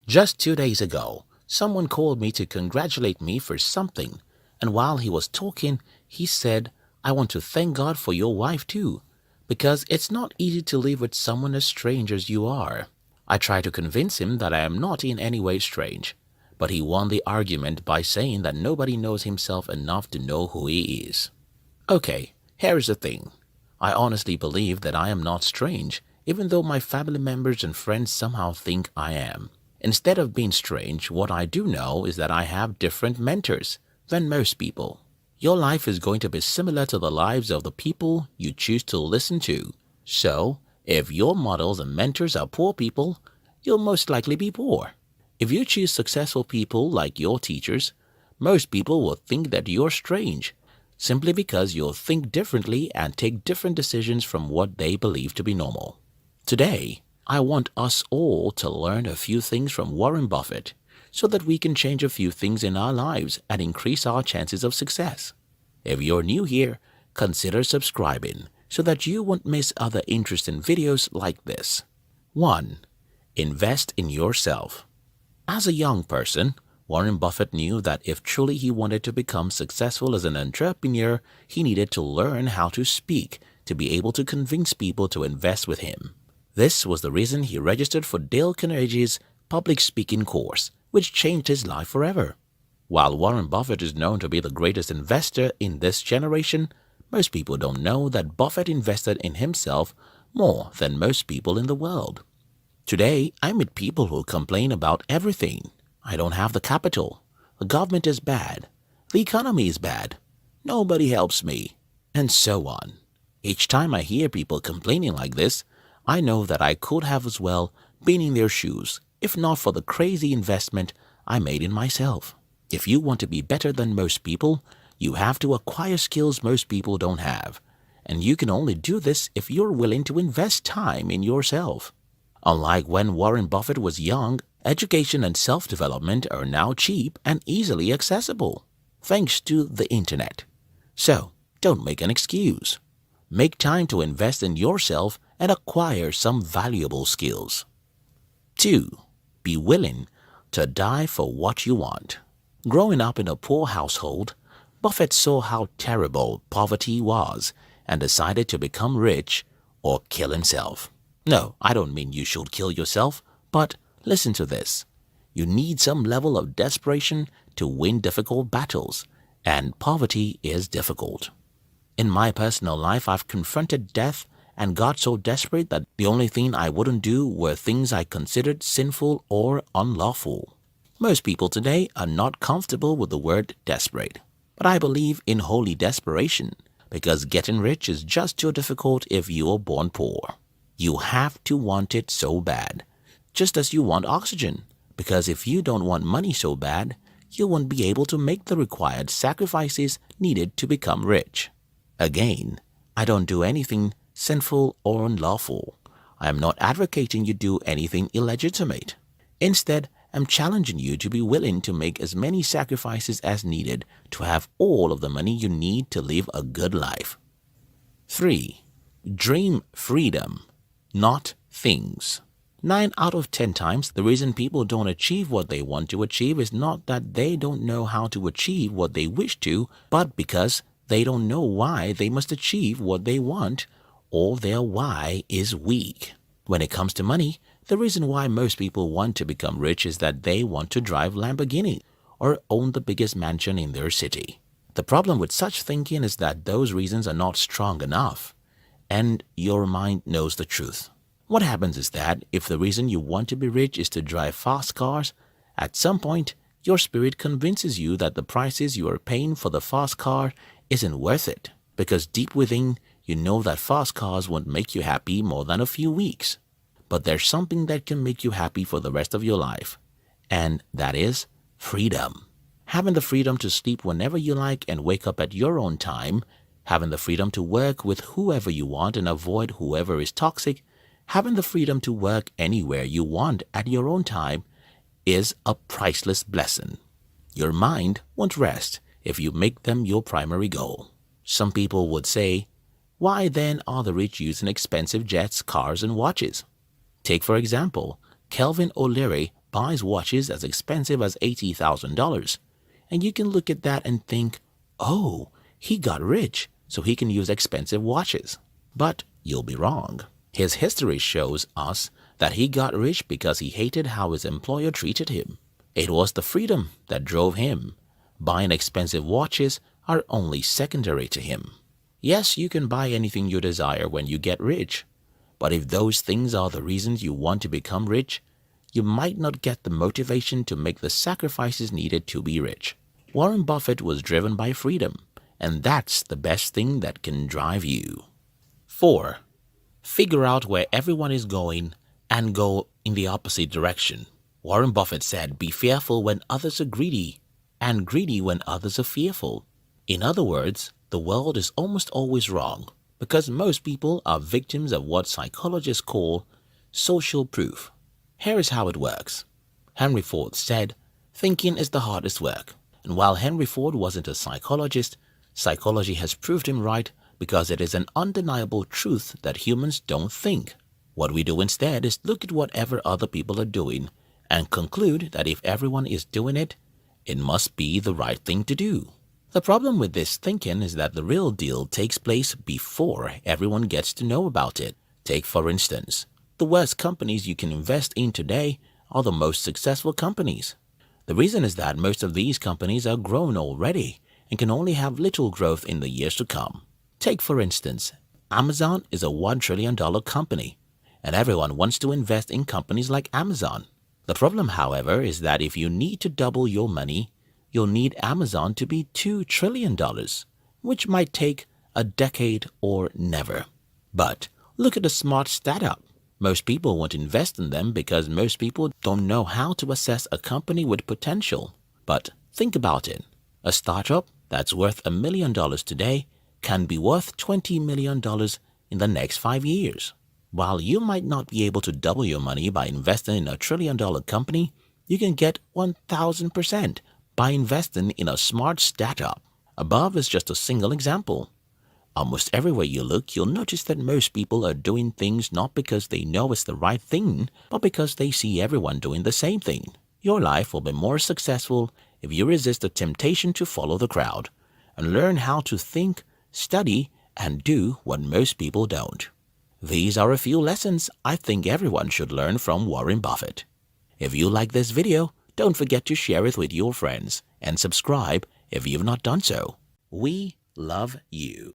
Just 2 days ago, someone called me to congratulate me for something, and while he was talking, he said, "I want to thank God for your wife too, because it's not easy to live with someone as strange as you are." I tried to convince him that I am not in any way strange, but he won the argument by saying that nobody knows himself enough to know who he is. Okay, here's the thing. I honestly believe that I am not strange, even though my family members and friends somehow think I am. Instead of being strange, what I do know is that I have different mentors than most people. Your life is going to be similar to the lives of the people you choose to listen to. So, if your models and mentors are poor people, you'll most likely be poor. If you choose successful people like your teachers, most people will think that you're strange, simply because you'll think differently and take different decisions from what they believe to be normal. Today, I want us all to learn a few things from Warren Buffett so that we can change a few things in our lives and increase our chances of success. If you're new here, consider subscribing so that you won't miss other interesting videos like this. 1. Invest in yourself. As a young person, Warren Buffett knew that if truly he wanted to become successful as an entrepreneur, he needed to learn how to speak to be able to convince people to invest with him. This was the reason he registered for Dale Carnegie's public speaking course, which changed his life forever. While Warren Buffett is known to be the greatest investor in this generation, most people don't know that Buffett invested in himself more than most people in the world. Today, I meet people who complain about everything. I don't have the capital. The government is bad. The economy is bad. Nobody helps me. And so on. Each time I hear people complaining like this, I know that I could have as well been in their shoes, if not for the crazy investment I made in myself. If you want to be better than most people, you have to acquire skills most people don't have. And you can only do this if you're willing to invest time in yourself. Unlike when Warren Buffett was young, education and self-development are now cheap and easily accessible, thanks to the internet. So, don't make an excuse. Make time to invest in yourself and acquire some valuable skills. 2. Be willing to die for what you want. Growing up in a poor household, Buffett saw how terrible poverty was and decided to become rich or kill himself. No, I don't mean you should kill yourself, but listen to this. You need some level of desperation to win difficult battles, and poverty is difficult. In my personal life, I've confronted death and got so desperate that the only thing I wouldn't do were things I considered sinful or unlawful. Most people today are not comfortable with the word desperate, but I believe in holy desperation because getting rich is just too difficult if you are born poor. You have to want it so bad, just as you want oxygen, because if you don't want money so bad, you won't be able to make the required sacrifices needed to become rich. Again, I don't do anything sinful or unlawful. I am not advocating you do anything illegitimate. Instead, I'm challenging you to be willing to make as many sacrifices as needed to have all of the money you need to live a good life. 3. Dream freedom, not things. 9 out of 10 times, the reason people don't achieve what they want to achieve is not that they don't know how to achieve what they wish to, but because they don't know why they must achieve what they want, or their why is weak. When it comes to money, the reason why most people want to become rich is that they want to drive Lamborghini or own the biggest mansion in their city. The problem with such thinking is that those reasons are not strong enough, and your mind knows the truth. What happens is that if the reason you want to be rich is to drive fast cars, at some point your spirit convinces you that the prices you are paying for the fast car isn't worth it, because deep within you know that fast cars won't make you happy more than a few weeks. But there's something that can make you happy for the rest of your life, and that is freedom. Having the freedom to sleep whenever you like and wake up at your own time, having the freedom to work with whoever you want and avoid whoever is toxic, having the freedom to work anywhere you want at your own time is a priceless blessing. Your mind won't rest if you make them your primary goal. Some people would say, why then are the rich using expensive jets, cars, and watches? Take for example, Kelvin O'Leary buys watches as expensive as $80,000. And you can look at that and think, oh, he got rich, so he can use expensive watches. But you'll be wrong. His history shows us that he got rich because he hated how his employer treated him. It was the freedom that drove him. Buying expensive watches are only secondary to him. Yes, you can buy anything you desire when you get rich. But if those things are the reasons you want to become rich, you might not get the motivation to make the sacrifices needed to be rich. Warren Buffett was driven by freedom, and that's the best thing that can drive you. 4. Figure out where everyone is going and go in the opposite direction. Warren Buffett said, "Be fearful when others are greedy, and greedy when others are fearful." In other words, the world is almost always wrong because most people are victims of what psychologists call social proof. Here is how it works. Henry Ford said, "Thinking is the hardest work." And while Henry Ford wasn't a psychologist, psychology has proved him right because it is an undeniable truth that humans don't think. What we do instead is look at whatever other people are doing and conclude that if everyone is doing it, it must be the right thing to do. The problem with this thinking is that the real deal takes place before everyone gets to know about it. Take, for instance, the worst companies you can invest in today are the most successful companies. The reason is that most of these companies are grown already and can only have little growth in the years to come. Take, for instance, Amazon is a $1 trillion company, and everyone wants to invest in companies like Amazon. The problem, however, is that if you need to double your money, you'll need Amazon to be $2 trillion, which might take a decade or never. But look at a smart startup. Most people won't invest in them because most people don't know how to assess a company with potential. But think about it. A startup that's worth $1 million today can be worth $20 million in the next 5 years. While you might not be able to double your money by investing in a $1 trillion company, you can get 1,000% by investing in a smart startup. Above is just a single example. Almost everywhere you look, you'll notice that most people are doing things not because they know it's the right thing, but because they see everyone doing the same thing. Your life will be more successful if you resist the temptation to follow the crowd and learn how to think, study, and do what most people don't. These are a few lessons I think everyone should learn from Warren Buffett. If you like this video, don't forget to share it with your friends and subscribe if you've not done so. We love you.